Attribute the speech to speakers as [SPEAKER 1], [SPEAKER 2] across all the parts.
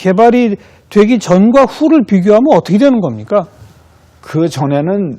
[SPEAKER 1] 개발이 되기 전과 후를 비교하면 어떻게 되는 겁니까?
[SPEAKER 2] 그 전에는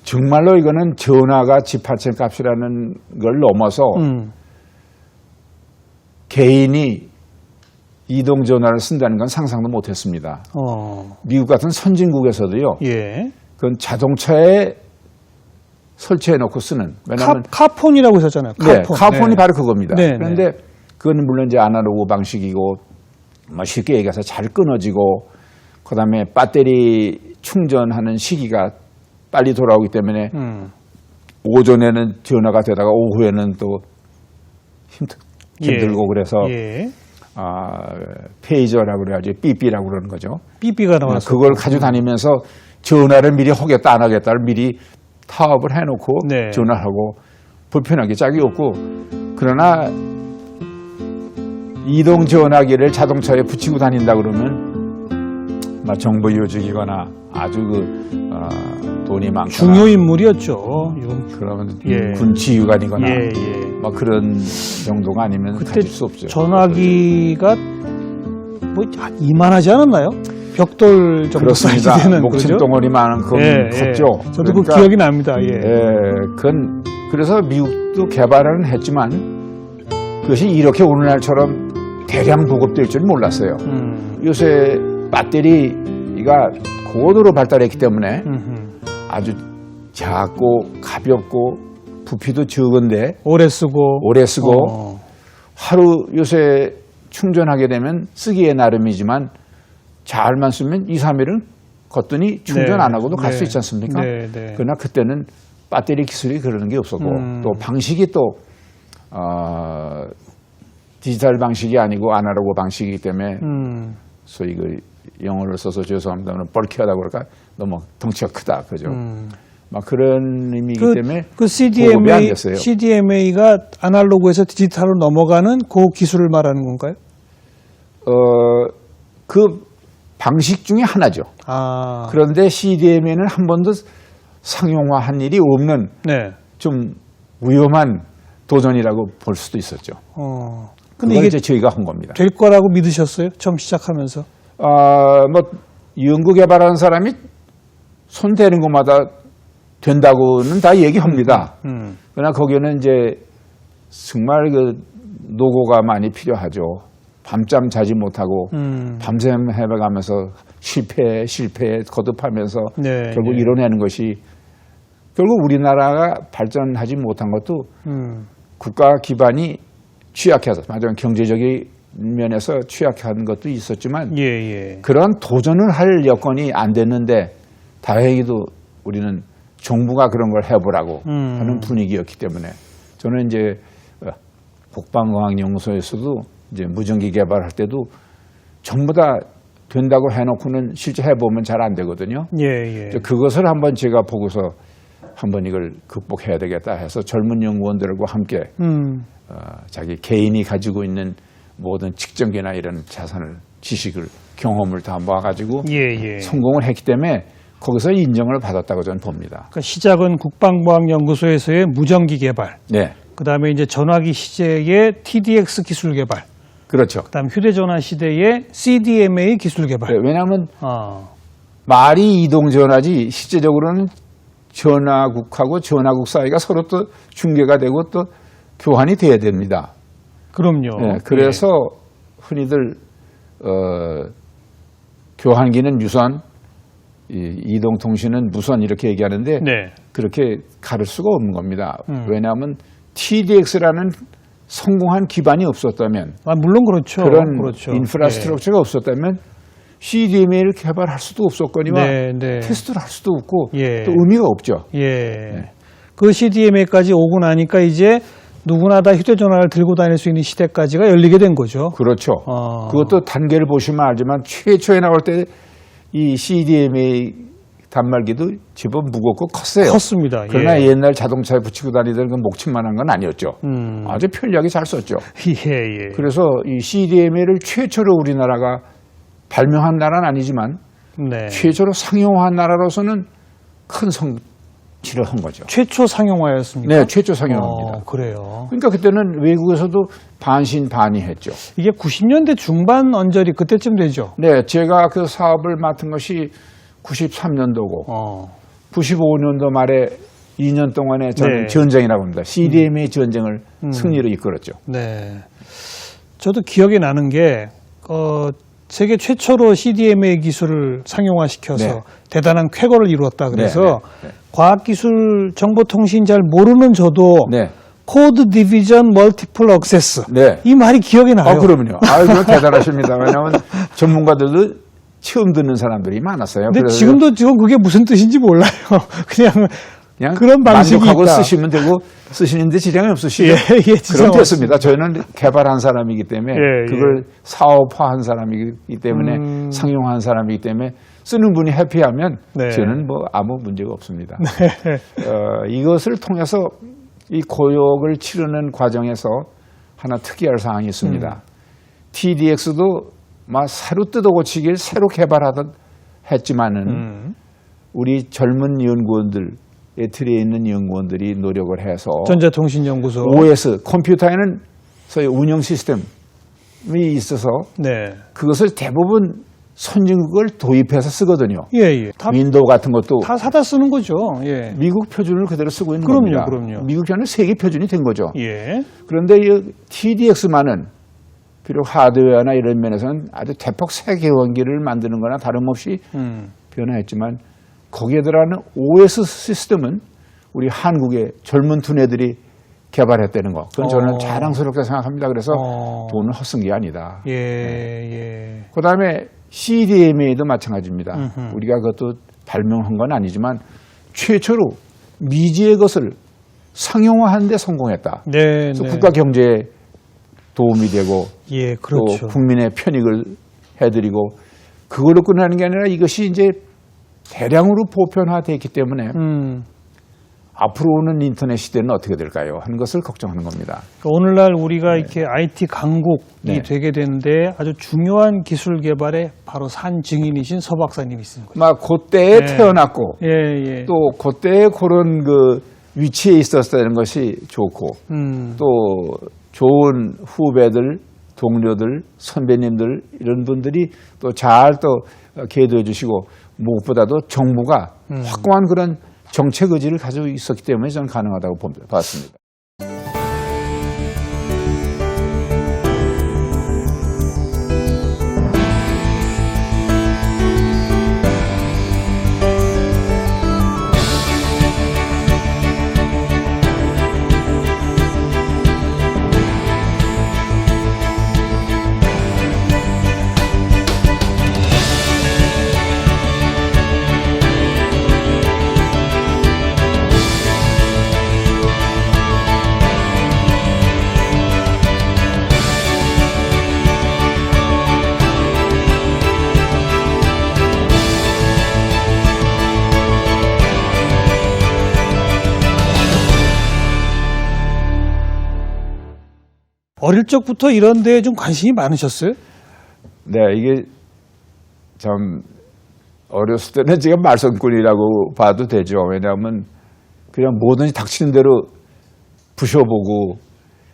[SPEAKER 2] 정말로 이거는 전화가 지파체 값이라는 걸 넘어서 개인이 이동 전화를 쓴다는 건 상상도 못했습니다. 미국 같은 선진국에서도요.
[SPEAKER 1] 예.
[SPEAKER 2] 그건 자동차에 설치해 놓고 쓰는. 왜냐하면
[SPEAKER 1] 카폰이라고 했었잖아요.
[SPEAKER 2] 네,
[SPEAKER 1] 카폰.
[SPEAKER 2] 카폰이 바로 그겁니다.
[SPEAKER 1] 네,
[SPEAKER 2] 그런데 그건 물론 이제 아날로그 방식이고 뭐 쉽게 얘기해서 잘 끊어지고 그다음에 배터리 충전하는 시기가 빨리 돌아오기 때문에 오전에는 전화가 되다가 오후에는 또 힘들고 그래서
[SPEAKER 1] 예.
[SPEAKER 2] 페이저라고 그래야지 삐삐라고 그러는 거죠.
[SPEAKER 1] 삐삐가 나와서
[SPEAKER 2] 그걸 가지고 다니면서 전화를 미리 하겠다 안 하겠다를 미리 타업을 해놓고
[SPEAKER 1] 네.
[SPEAKER 2] 전화하고 불편하게 짝이 없고 그러나 이동 전화기를 자동차에 붙이고 다닌다 그러면 정부 요직이거나 아주 돈이 많거나
[SPEAKER 1] 중요 인물이었죠.
[SPEAKER 2] 그러면
[SPEAKER 1] 예.
[SPEAKER 2] 군치유관이거나
[SPEAKER 1] 예.
[SPEAKER 2] 그런 정도가 아니면
[SPEAKER 1] 그때
[SPEAKER 2] 가질 수 없죠.
[SPEAKER 1] 전화기가 뭐 이만하지 않았나요? 벽돌 정도 사이즈
[SPEAKER 2] 그렇습니다.
[SPEAKER 1] 되는
[SPEAKER 2] 목침
[SPEAKER 1] 거죠?
[SPEAKER 2] 덩어리만큼 컸죠.
[SPEAKER 1] 저도 그 기억이 납니다. 예.
[SPEAKER 2] 그래서 미국도 개발은 했지만 그것이 이렇게 오늘날처럼 대량 보급될 줄 몰랐어요. 요새 배터리가 고도로 발달했기 때문에 아주 작고 가볍고 부피도 적은데
[SPEAKER 1] 오래 쓰고
[SPEAKER 2] 하루 요새 충전하게 되면 쓰기에 나름이지만 잘만 쓰면 2, 3일은 걷더니 충전 안 하고도 갈 수 있지 않습니까? 그러나 그때는 배터리 기술이 그러는 게 없었고 또 방식이 또 디지털 방식이 아니고 아날로그 방식이기 때문에 소위 그 영어를 써서 죄송합니다만 뻘키하다고 그럴까 너무 덩치가 크다 그죠? 막 그런 의미이기 때문에
[SPEAKER 1] 그
[SPEAKER 2] 보급이 안 됐어요.
[SPEAKER 1] CDMA가 아날로그에서 디지털로 넘어가는 그 기술을 말하는 건가요?
[SPEAKER 2] 그 방식 중에 하나죠. 그런데 CDMA는 한 번도 상용화한 일이 없는 좀 위험한 도전이라고 볼 수도 있었죠.
[SPEAKER 1] 근데
[SPEAKER 2] 이게
[SPEAKER 1] 이게
[SPEAKER 2] 저희가 한 겁니다.
[SPEAKER 1] 될 거라고 믿으셨어요? 처음 시작하면서?
[SPEAKER 2] 뭐 연구 개발하는 사람이 손 대는 것마다 된다고는 다 얘기합니다. 그러나 거기에는 이제 정말 그 노고가 많이 필요하죠. 밤잠 자지 못하고 밤샘 해가면서 실패 거듭하면서 결국 이뤄내는 것이 결국 우리나라가 발전하지 못한 것도 국가 기반이 취약해서 맞아요. 경제적인 면에서 취약한 것도 있었지만 그런 도전을 할 여건이 안 됐는데 다행히도 우리는 정부가 그런 걸 해보라고 하는 분위기였기 때문에 저는 이제 국방과학연구소에서도 이제 무전기 개발할 때도 전부 다 된다고 해놓고는 실제 해보면 잘 안 되거든요. 그것을 한번 제가 보고서 한번 이걸 극복해야 되겠다 해서 젊은 연구원들과 함께 자기 개인이 가지고 있는 모든 측정기나 이런 자산을 지식을 경험을 다 모아가지고 성공을 했기 때문에 거기서 인정을 받았다고 저는 봅니다.
[SPEAKER 1] 그러니까 시작은 국방과학연구소에서의 무전기 개발, 그다음에 이제 전화기 시대의 TDX 기술 개발,
[SPEAKER 2] 그렇죠.
[SPEAKER 1] 그다음 휴대전화 시대의 CDMA 기술 개발.
[SPEAKER 2] 왜냐하면 말이 이동전화지 실제적으로는 전화국하고 전화국 사이가 서로 또 중계가 되고 또 교환이 돼야 됩니다.
[SPEAKER 1] 그럼요.
[SPEAKER 2] 그래서 흔히들 교환기는 유선, 이동통신은 무선 이렇게 얘기하는데 그렇게 가를 수가 없는 겁니다. 왜냐하면 TDX라는 성공한 기반이 없었다면
[SPEAKER 1] 물론 그렇죠.
[SPEAKER 2] 그런 인프라스트럭처가 없었다면 CDMA를 개발할 수도 없었거니와 테스트를 할 수도 없고 또 의미가 없죠.
[SPEAKER 1] 그 CDMA까지 오고 나니까 이제 누구나 다 휴대전화를 들고 다닐 수 있는 시대까지가 열리게 된 거죠.
[SPEAKER 2] 그렇죠. 그것도 단계를 보시면 알지만 최초에 나올 때 이 CDMA 단말기도 제법 무겁고 컸어요.
[SPEAKER 1] 컸습니다.
[SPEAKER 2] 그러나 옛날 자동차에 붙이고 다니던 그 목침만한 건 아니었죠. 아주 편리하게 잘 썼죠. 그래서 이 CDMA를 최초로 우리나라가 발명한 나라는 아니지만 최초로 상용화한 나라로서는 큰 치료한 거죠.
[SPEAKER 1] 최초 상용화였습니까?
[SPEAKER 2] 네, 최초 상용화입니다.
[SPEAKER 1] 그래요.
[SPEAKER 2] 그러니까 그때는 외국에서도 반신반의했죠.
[SPEAKER 1] 이게 90년대 중반 언저리 그때쯤 되죠.
[SPEAKER 2] 네, 제가 그 사업을 맡은 것이 93년도고 95년도 말에 2년 동안에 저는
[SPEAKER 1] 네.
[SPEAKER 2] 전쟁이라고 합니다. CDMA 전쟁을 승리로 이끌었죠.
[SPEAKER 1] 네. 저도 기억이 나는 게 세계 최초로 CDMA 기술을 상용화시켜서
[SPEAKER 2] 네.
[SPEAKER 1] 대단한 쾌거를 이루었다 그래서
[SPEAKER 2] 네.
[SPEAKER 1] 과학기술 정보통신 잘 모르는 저도
[SPEAKER 2] 네.
[SPEAKER 1] 코드 디비전 멀티플 억세스
[SPEAKER 2] 네.
[SPEAKER 1] 이 말이 기억이 나요.
[SPEAKER 2] 그럼요. 그건 대단하십니다. 왜냐하면 전문가들도 처음 듣는 사람들이 많았어요.
[SPEAKER 1] 근데
[SPEAKER 2] 그래서
[SPEAKER 1] 지금 그게 무슨 뜻인지 몰라요. 그냥 그런 방식이
[SPEAKER 2] 만족하고
[SPEAKER 1] 있다.
[SPEAKER 2] 쓰시면 되고 쓰시는데 지장이 없으시죠?
[SPEAKER 1] 예, 지장
[SPEAKER 2] 그럼 됐습니다. 저희는 개발한 사람이기 때문에
[SPEAKER 1] 예.
[SPEAKER 2] 그걸 사업화한 사람이기 때문에 상용한 사람이기 때문에 쓰는 분이 해피하면
[SPEAKER 1] 네.
[SPEAKER 2] 저는 뭐 아무 문제가 없습니다. 이것을 통해서 이 고역을 치르는 과정에서 하나 특이할 사항이 있습니다. TDX도 막 새로 뜯어고치길 새로 개발하듯 했지만은 우리 젊은 연구원들 에트리에 있는 연구원들이 노력을 해서
[SPEAKER 1] 전자통신연구소
[SPEAKER 2] OS 컴퓨터에는 소위 운영 시스템이 있어서
[SPEAKER 1] 네.
[SPEAKER 2] 그것을 대부분 선진국을 도입해서 쓰거든요.
[SPEAKER 1] 예.
[SPEAKER 2] 윈도우 같은 것도
[SPEAKER 1] 다 사다 쓰는 거죠. 예.
[SPEAKER 2] 미국 표준을 그대로 쓰고 있는
[SPEAKER 1] 그럼요,
[SPEAKER 2] 겁니다.
[SPEAKER 1] 그럼요.
[SPEAKER 2] 미국 표준은 세계 표준이 된 거죠.
[SPEAKER 1] 예.
[SPEAKER 2] 그런데 이 TDX만은 비록 하드웨어나 이런 면에서는 아주 대폭 새 개원기를 만드는 거나 다름없이 변화했지만 거기에 들어가는 OS 시스템은 우리 한국의 젊은 두뇌들이 개발했다는 거. 그건 저는 자랑스럽게 생각합니다. 그래서 돈을 헛쓴 게 아니다.
[SPEAKER 1] 예.
[SPEAKER 2] 그다음에 CDMA도 마찬가지입니다. 우리가 그것도 발명한 건 아니지만 최초로 미지의 것을 상용화하는 데 성공했다.
[SPEAKER 1] 네.
[SPEAKER 2] 그래서 국가 경제에 도움이 되고
[SPEAKER 1] 예, 그렇죠.
[SPEAKER 2] 또 국민의 편익을 해드리고 그걸로 끝나는 게 아니라 이것이 이제 대량으로 보편화되었기 때문에 앞으로 오는 인터넷 시대는 어떻게 될까요? 하는 것을 걱정하는 겁니다.
[SPEAKER 1] 그러니까 오늘날 우리가 이렇게 IT 강국이
[SPEAKER 2] 네.
[SPEAKER 1] 되게 되는데 아주 중요한 기술 개발에 바로 산 증인이신 서 박사님이 있는 거죠.
[SPEAKER 2] 막 그때에
[SPEAKER 1] 네.
[SPEAKER 2] 태어났고
[SPEAKER 1] 예.
[SPEAKER 2] 또 그때에 그런 그 위치에 있었다는 것이 좋고 또 좋은 후배들, 동료들, 선배님들 이런 분들이 또 잘 또 계도해 주시고 무엇보다도 정부가 확고한 그런 정책 의지를 가지고 있었기 때문에 저는 가능하다고 봤습니다.
[SPEAKER 1] 어릴 적부터 이런 데에 좀 관심이 많으셨어요?
[SPEAKER 2] 네, 이게 참 어렸을 때는 제가 말썽꾼이라고 봐도 되죠. 왜냐하면 그냥 뭐든지 닥치는 대로 부셔보고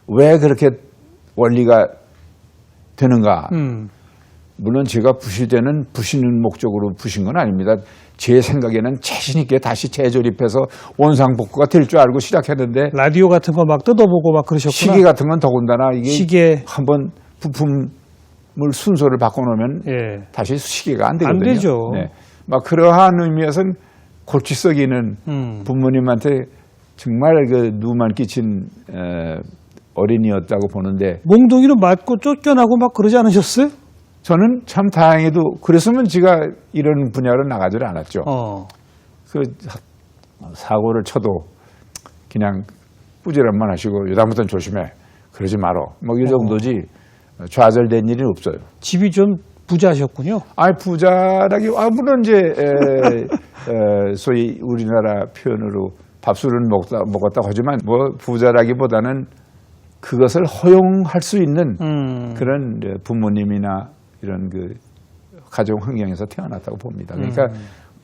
[SPEAKER 2] 왜 그렇게 원리가 되는가. 물론 제가 부실 때는 부시는 목적으로 부신 건 아닙니다. 제 생각에는 자신 있게 다시 재조립해서 원상복구가 될 줄 알고 시작했는데
[SPEAKER 1] 라디오 같은 거 막 뜯어보고 막 그러셨구나.
[SPEAKER 2] 시계 같은 건 더군다나 이게
[SPEAKER 1] 시계.
[SPEAKER 2] 한번 부품을 순서를 바꿔놓으면
[SPEAKER 1] 예.
[SPEAKER 2] 다시 시계가 안 되거든요.
[SPEAKER 1] 안 되죠.
[SPEAKER 2] 네. 막 그러한 의미에서는 골치 썩이는 부모님한테 정말 그 누만 끼친 어린이였다고 보는데
[SPEAKER 1] 몽둥이로 맞고 쫓겨나고 막 그러지 않으셨어요?
[SPEAKER 2] 저는 참 다행히도 그랬으면 제가 이런 분야로 나가질 않았죠. 그 사고를 쳐도 그냥 꾸지람만 하시고 여다부터는 조심해. 그러지 말어. 뭐 이 정도지 좌절된 일은 없어요.
[SPEAKER 1] 집이 좀 부자셨군요.
[SPEAKER 2] 부자라기, 물론 이제 소위 우리나라 표현으로 밥술은 먹었다고 하지만 뭐 부자라기보다는 그것을 허용할 수 있는 그런 부모님이나 이런 그 가정 환경에서 태어났다고 봅니다. 그러니까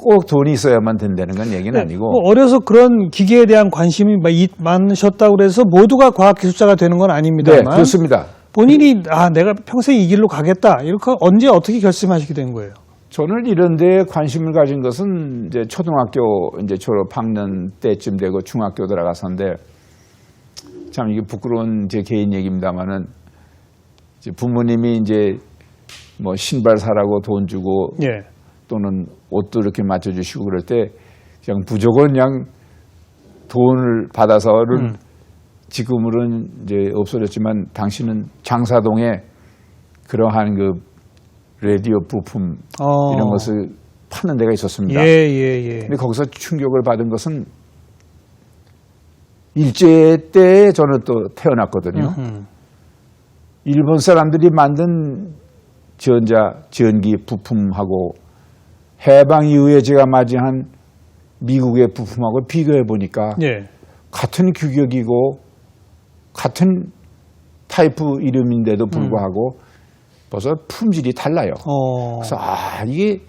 [SPEAKER 2] 꼭 돈이 있어야만 된다는 건 얘기는 아니고.
[SPEAKER 1] 뭐 어려서 그런 기계에 대한 관심이 많으셨다고 그래서 모두가 과학기술자가 되는 건 아닙니다만.
[SPEAKER 2] 네, 그렇습니다.
[SPEAKER 1] 본인이 내가 평생 이 길로 가겠다. 이렇게 언제 어떻게 결심하시게 된 거예요?
[SPEAKER 2] 저는 이런 데 관심을 가진 것은 이제 초등학교 이제 졸업학년 때쯤 되고 중학교 들어가서인데 참 이게 부끄러운 제 개인 얘기입니다만은 이제 부모님이 이제 뭐 신발 사라고 돈 주고
[SPEAKER 1] 예.
[SPEAKER 2] 또는 옷도 이렇게 맞춰주시고 그럴 때 그냥 무조건 그냥 돈을 받아서는 지금으로는 이제 없어졌지만 당시는 장사동에 그러한 그 라디오 부품 이런 것을 파는 데가 있었습니다.
[SPEAKER 1] 예.
[SPEAKER 2] 근데 거기서 충격을 받은 것은 일제 때 저는 또 태어났거든요. 일본 사람들이 만든 전기 부품하고 해방 이후에 제가 맞이한 미국의 부품하고 비교해 보니까
[SPEAKER 1] 예. 같은
[SPEAKER 2] 같은 규격이고 같은 타이프 이름인데도 불구하고 벌써 품질이 달라요. 그래서 이게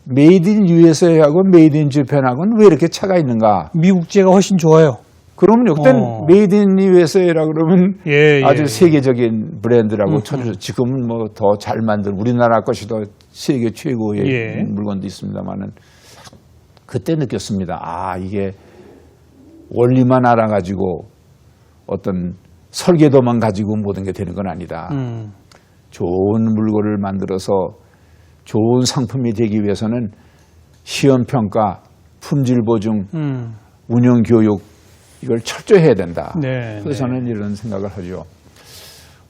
[SPEAKER 2] 메이드 인 USA하고 메이드 인 재팬하고는 왜 이렇게 차가 있는가?
[SPEAKER 1] 미국제가 훨씬 좋아요.
[SPEAKER 2] 그러면 그땐 메이드 인 USA라 그러면 아주
[SPEAKER 1] 예.
[SPEAKER 2] 세계적인 브랜드라고 쳐주죠. 지금은 뭐 더 잘 만든 우리나라 것이 더 세계 최고의 물건도 있습니다만은 그때 느꼈습니다. 이게 원리만 알아가지고 어떤 설계도만 가지고 모든 게 되는 건 아니다. 좋은 물건을 만들어서 좋은 상품이 되기 위해서는 시험 평가, 품질 보증, 운영 교육 이걸 철저히 해야 된다. 그래서 저는 이런 생각을 하죠.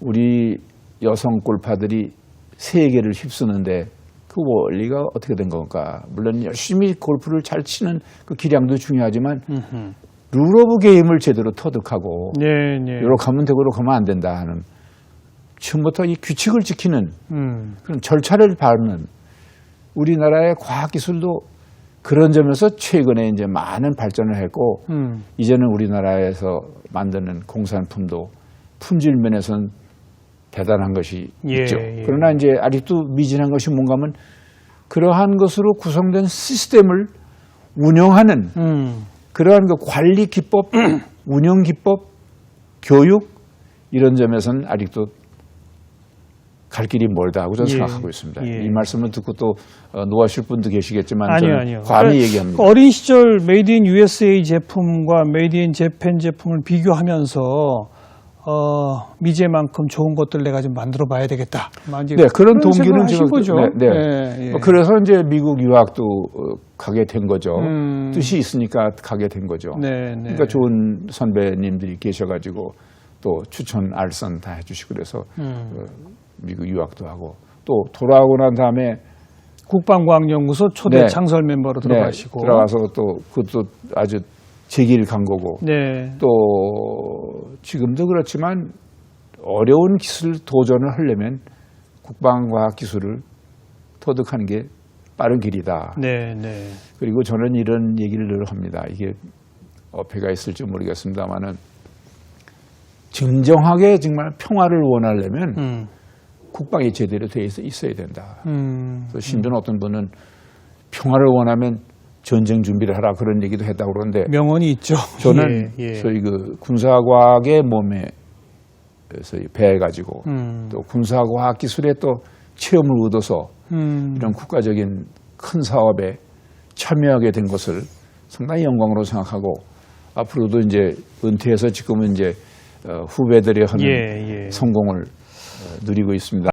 [SPEAKER 2] 우리 여성 골파들이 세계를 휩쓰는데 그 원리가 어떻게 된 건가. 물론 열심히 골프를 잘 치는 그 기량도 중요하지만 룰 오브 게임을 제대로 터득하고 이렇게 하면 되고 이렇게 하면 안 된다 하는 처음부터 이 규칙을 지키는 그런 절차를 밟는 우리나라의 과학기술도 그런 점에서 최근에 이제 많은 발전을 했고 이제는 우리나라에서 만드는 공산품도 품질 면에서는 대단한 것이 있죠. 그러나 이제 아직도 미진한 것이 뭔가 하면 그러한 것으로 구성된 시스템을 운영하는 그러한 그 관리 기법, 운영 기법, 교육 이런 점에서는 아직도 갈 길이 멀다고 저는 생각하고 있습니다. 이 말씀을 듣고 또 노하실 분도 계시겠지만 저는 감히 얘기합니다.
[SPEAKER 1] 어린 시절 메이드 인 USA 제품과 메이드 인 재팬 제품을 비교하면서 미제만큼 좋은 것들 내가 좀 만들어 봐야 되겠다.
[SPEAKER 2] 네, 그런 동기를
[SPEAKER 1] 하신 거죠.
[SPEAKER 2] 그래서 이제 미국 유학도 가게 된 거죠. 뜻이 있으니까 가게 된 거죠. 그러니까 좋은 선배님들이 계셔가지고 또 추천 알선 다 해주시고 그래서 미국 유학도 하고 또 돌아오고 난 다음에
[SPEAKER 1] 국방과학연구소 초대 창설 멤버로 들어가시고
[SPEAKER 2] 들어가서 또 그것도 아주 제 길 간 거고 또 지금도 그렇지만 어려운 기술 도전을 하려면 국방과학 기술을 터득하는 게 빠른 길이다. 그리고 저는 이런 얘기를 늘 합니다. 이게 어폐가 있을지 모르겠습니다만은 진정하게 정말 평화를 원하려면 국방이 제대로 돼 있어야 된다. 그래서 심지어 어떤 분은 평화를 원하면 전쟁 준비를 하라 그런 얘기도 했다고 그러는데
[SPEAKER 1] 명언이 있죠.
[SPEAKER 2] 저는 저희 그 군사과학의 몸에 배해가지고 또 군사과학 기술에 또 체험을 얻어서 이런 국가적인 큰 사업에 참여하게 된 것을 상당히 영광으로 생각하고 앞으로도 이제 은퇴해서 지금은 이제 후배들이 하는 성공을 누리고 있습니다.